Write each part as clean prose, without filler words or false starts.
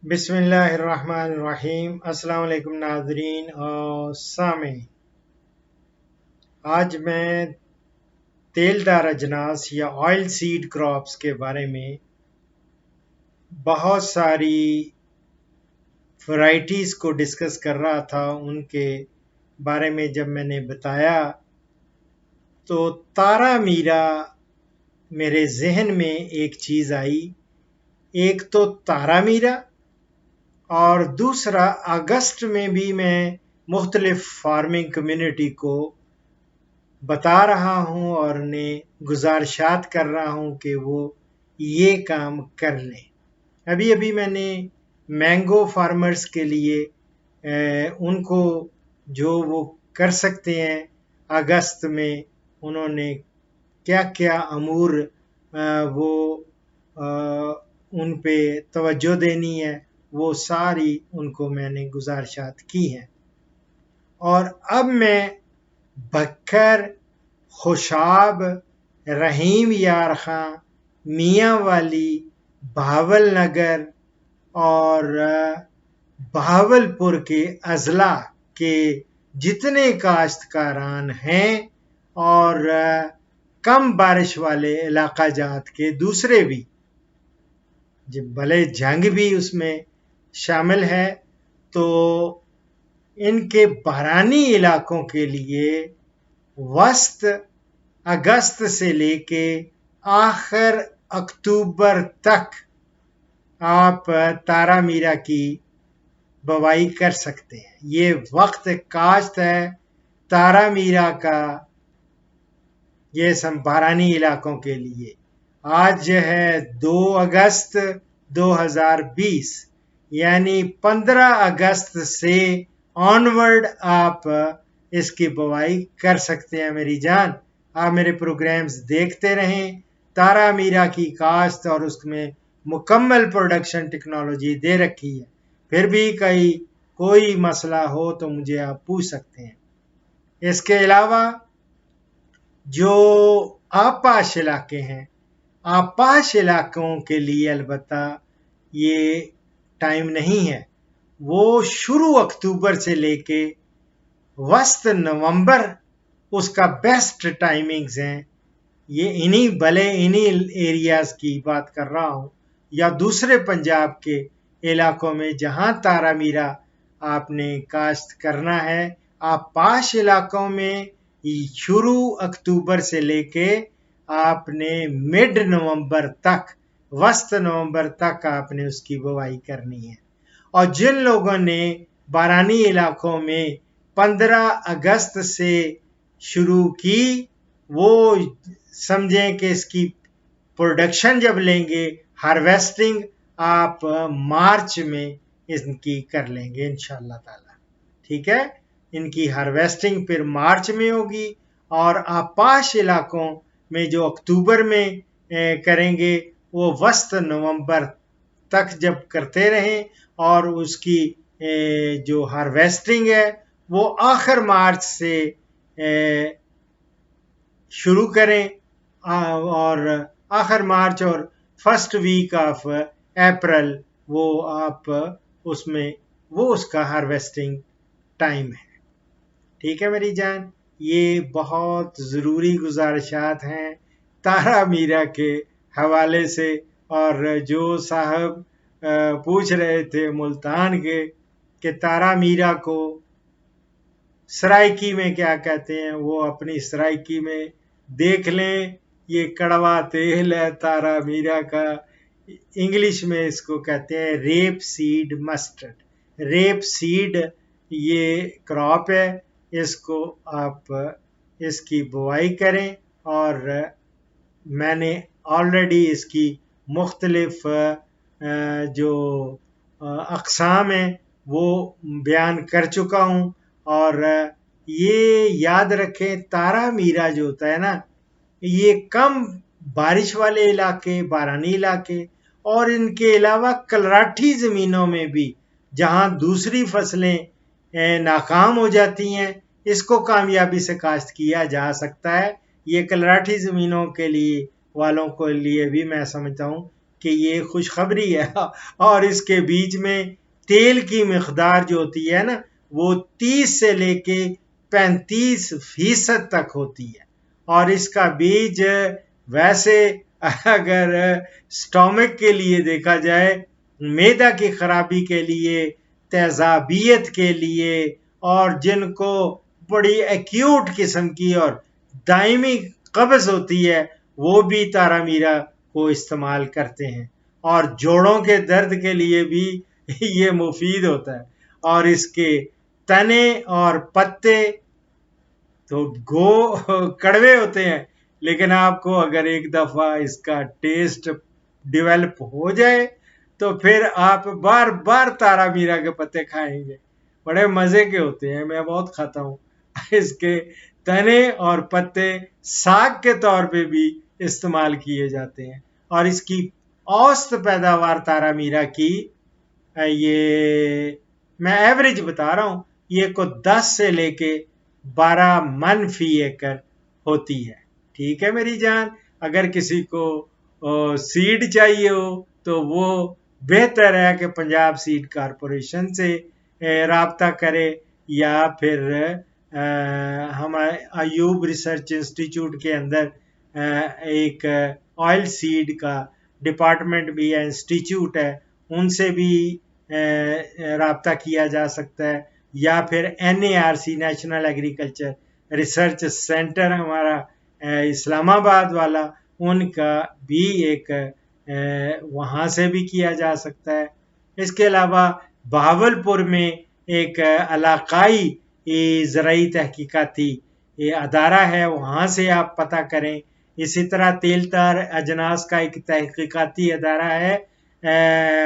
بسم اللہ الرحمن الرحیم۔ السلام علیکم ناظرین اور سامعین۔ آج میں تیل دار اجناس یا آئل سیڈ کراپس کے بارے میں بہت ساری ورائٹیز کو ڈسکس کر رہا تھا۔ ان کے بارے میں جب میں نے بتایا تو تارا میرا میرے ذہن میں ایک چیز آئی، ایک تو تارا میرا اور دوسرا اگست میں بھی میں مختلف فارمنگ کمیونٹی کو بتا رہا ہوں اور انہیں گزارشات کر رہا ہوں کہ وہ یہ کام کر لیں۔ ابھی میں نے مینگو فارمرز کے لیے ان کو جو وہ کر سکتے ہیں اگست میں، انہوں نے کیا کیا امور وہ ان پہ توجہ دینی ہے، وہ ساری ان کو میں نے گزارشات کی ہیں۔ اور اب میں بکر، خوشاب، رحیم یار خاں، میاں والی، بہاول نگر اور بہاولپور کے اضلاع کے جتنے کاشتکاران ہیں اور کم بارش والے علاقہ جات کے دوسرے بھی، بھلے جنگ بھی اس میں شامل ہے، تو ان کے بحرانی علاقوں کے لیے وسط اگست سے لے کے آخر اکتوبر تک آپ تارا میرا کی بوائی کر سکتے ہیں۔ یہ وقت کاشت ہے تارا میرا کا، یہ بحرانی علاقوں کے لیے۔ آج ہے 2 اگست 2020، یعنی 15 اگست سے آنورڈ آپ اس کی بوائی کر سکتے ہیں۔ میری جان، آپ میرے پروگرامز دیکھتے رہیں۔ تارا میرا کی کاشت اور اس میں مکمل پروڈکشن ٹیکنالوجی دے رکھی ہے۔ پھر بھی کوئی مسئلہ ہو تو مجھے آپ پوچھ سکتے ہیں۔ اس کے علاوہ جو آپاش علاقے ہیں، آپاش علاقوں کے لیے البتہ یہ ٹائم نہیں ہے، وہ شروع اکتوبر سے لے کے وسط نومبر اس کا بیسٹ ٹائمنگز ہیں۔ یہ انہی ایریاز کی بات کر رہا ہوں یا دوسرے پنجاب کے علاقوں میں جہاں تارا میرا آپ نے کاشت کرنا ہے۔ آپاش علاقوں میں شروع اکتوبر سے لے کے آپ نے مڈ نومبر تک، وسط نومبر تک آپ نے اس کی بوائی کرنی ہے۔ اور جن لوگوں نے بارانی علاقوں میں 15 اگست سے شروع کی، وہ سمجھیں کہ اس کی پروڈکشن جب لیں گے، ہارویسٹنگ آپ مارچ میں ان کی کر لیں گے انشاءاللہ تعالی۔ ٹھیک ہے، ان کی ہارویسٹنگ پھر مارچ میں ہوگی، اور آپاش علاقوں میں جو اکتوبر میں کریں گے وہ وسط نومبر تک جب کرتے رہیں، اور اس کی جو ہارویسٹنگ ہے وہ آخر مارچ سے شروع کریں، اور آخر مارچ اور فرسٹ ویک آف اپریل وہ آپ اس میں اس کا ہارویسٹنگ ٹائم ہے۔ ٹھیک ہے میری جان، یہ بہت ضروری گزارشات ہیں تارا میرا کے حوالے سے۔ اور جو صاحب پوچھ رہے تھے ملتان کے کہ تارا میرا کو سرائکی میں کیا کہتے ہیں، وہ اپنی سرائکی میں دیکھ لیں۔ یہ کڑوا تیل ہے تارا میرا کا، انگلش میں اس کو کہتے ہیں rape seed mustard. Rape seed یہ کراپ ہے، اس کو آپ اس کی بوائی کریں، اور میں نے آلریڈی اس کی مختلف جو اقسام ہیں وہ بیان کر چکا ہوں۔ اور یہ یاد رکھیں، تارا میرا جو ہوتا ہے نا، یہ کم بارش والے علاقے، بارانی علاقے اور ان کے علاوہ کلراٹھی زمینوں میں بھی جہاں دوسری فصلیں ناکام ہو جاتی ہیں، اس کو کامیابی سے کاشت کیا جا سکتا ہے۔ یہ کلراٹھی زمینوں کے لیے والوں کے لیے بھی میں سمجھتا ہوں کہ یہ خوشخبری ہے، اور اس کے بیچ میں تیل کی مقدار جو ہوتی ہے نا وہ 30 سے لے کے 35% تک ہوتی ہے، اور اس کا بیج ویسے اگر سٹامک کے لیے دیکھا جائے، معدہ کی خرابی کے لیے، تیزابیت کے لیے، اور جن کو بڑی ایکیوٹ قسم کی اور دائمی قبض ہوتی ہے وہ بھی تارا میرا کو استعمال کرتے ہیں، اور جوڑوں کے درد کے لیے بھی یہ مفید ہوتا ہے، اور اس کے تنے اور پتے تو کڑوے ہوتے ہیں، لیکن آپ کو اگر ایک دفعہ اس کا ٹیسٹ ڈیولپ ہو جائے تو پھر آپ بار بار تارا میرا کے پتے کھائیں گے، بڑے مزے کے ہوتے ہیں، میں بہت کھاتا ہوں۔ اس کے تنے اور پتے ساگ کے طور پہ بھی استعمال کیے جاتے ہیں، اور اس کی اوسط پیداوار تارا میرا کی یہ میں ایوریج بتا رہا ہوں، یہ کو 10 سے لے کے 12 من فی ایکڑ ہوتی ہے۔ ٹھیک ہے میری جان، اگر کسی کو سیڈ چاہیے ہو تو وہ بہتر ہے کہ پنجاب سیڈ کارپوریشن سے رابطہ کرے، یا پھر ہمارے ایوب ریسرچ انسٹیٹیوٹ کے اندر ایک آئل سیڈ کا ڈپارٹمنٹ بھی ہے، انسٹیٹیوٹ ہے، ان سے بھی رابطہ کیا جا سکتا ہے، یا پھر NARC national agriculture research centre ہمارا اسلام آباد والا، ان کا بھی ایک وہاں سے بھی کیا جا سکتا ہے۔ اس کے علاوہ بہاولپور میں ایک علاقائی زرعی تحقیقاتی ادارہ ہے، وہاں سے آپ پتہ کریں۔ اسی طرح تیل تار اجناس کا ایک تحقیقاتی ادارہ ہے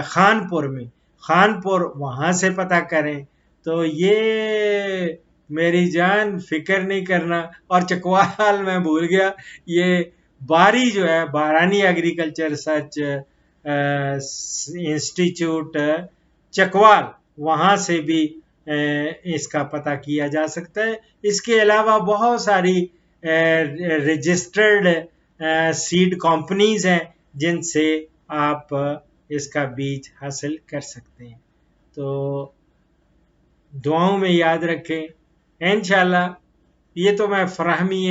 خانپور میں، خانپور، وہاں سے پتہ کریں۔ تو یہ میری جان فکر نہیں کرنا، اور چکوال میں بھول گیا، یہ باری جو ہے بارانی ایگریکلچر ریسرچ انسٹیٹیوٹ چکوال، وہاں سے بھی اس کا پتہ کیا جا سکتا ہے۔ اس کے علاوہ بہت ساری رجسٹرڈ سیڈ کمپنیز ہیں جن سے آپ اس کا بیج حاصل کر سکتے ہیں۔ تو دعاؤں میں یاد رکھیں انشاءاللہ۔ یہ تو میں فراہمی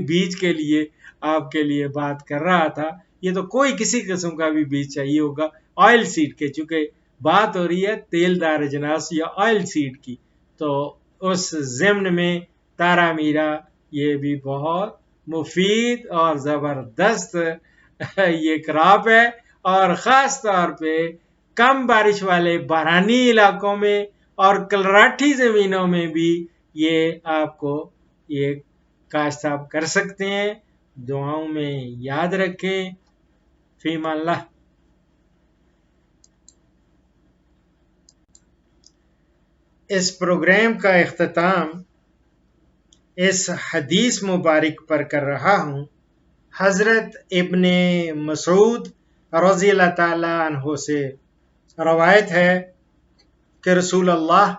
بیج کے لیے آپ کے لیے بات کر رہا تھا، یہ تو کوئی کسی قسم کا بھی بیج چاہیے ہوگا آئل سیڈ کے، چونکہ بات ہو رہی ہے تیل دار اجناس یا آئل سیڈ کی، تو اس ضمن میں تارا میرا یہ بھی بہت مفید اور زبردست یہ کراپ ہے، اور خاص طور پہ کم بارش والے بارانی علاقوں میں اور کلراٹھی زمینوں میں بھی یہ آپ کو یہ کاشت آپ کر سکتے ہیں۔ دعاؤں میں یاد رکھیں۔ فی امان اللہ۔ اس پروگرام کا اختتام اس حدیث مبارک پر کر رہا ہوں۔ حضرت ابن مسعود رضی اللہ تعالیٰ عنہ سے روایت ہے کہ رسول اللہ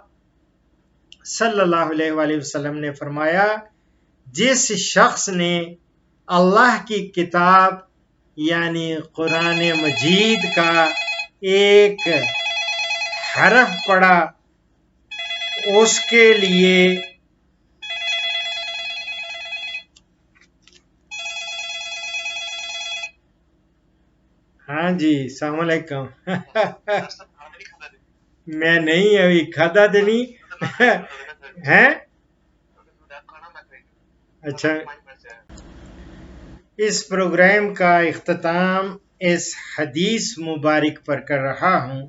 صلی اللہ علیہ وآلہ وسلم نے فرمایا، جس شخص نے اللہ کی کتاب یعنی قرآن مجید کا ایک حرف پڑھا، اس کے لیے ہاں جی السلام علیکم میں نہیں ابھی کھاتا تو نہیں ہے۔ اچھا، اس پروگرام کا اختتام اس حدیث مبارک پر کر رہا ہوں۔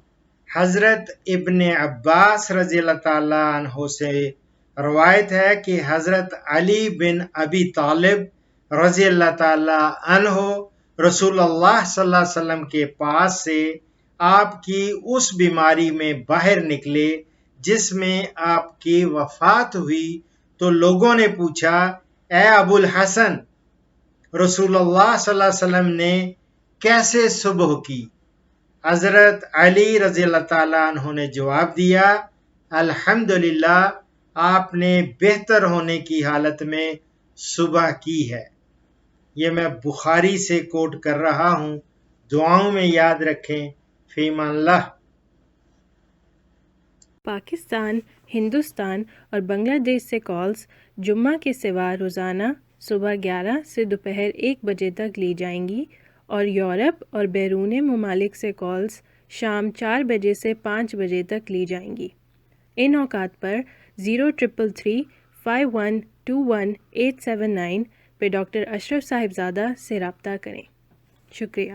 حضرت ابن عباس رضی اللہ تعالیٰ عنہ سے روایت ہے کہ حضرت علی بن ابی طالب رضی اللہ تعالیٰ عنہ رسول اللہ صلی اللہ علیہ وسلم کے پاس سے آپ کی اس بیماری میں باہر نکلے جس میں آپ کی وفات ہوئی، تو لوگوں نے پوچھا، اے ابو الحسن، رسول اللہ صلی اللہ علیہ وسلم نے کیسے صبح کی؟ حضرت علی رضی اللہ تعالیٰ عنہ نے جواب دیا، الحمدللہ، آپ نے بہتر ہونے کی حالت میں صبح کی ہے۔ یہ میں بخاری سے کوٹ کر رہا ہوں۔ دعاؤں میں یاد رکھیں. فی امان اللہ. پاکستان، ہندوستان اور بنگلہ دیش سے کالز جمعہ کے سوا روزانہ صبح 11 سے دوپہر 1 بجے تک لی جائیں گی اور یورپ اور بیرون ممالک سے کالز شام 4 بجے سے 5 بجے تک لی جائیں گی. ان اوقات پر 03335121 879 پہ ڈاکٹر اشرف صاحبزادہ سے رابطہ کریں. شکریہ.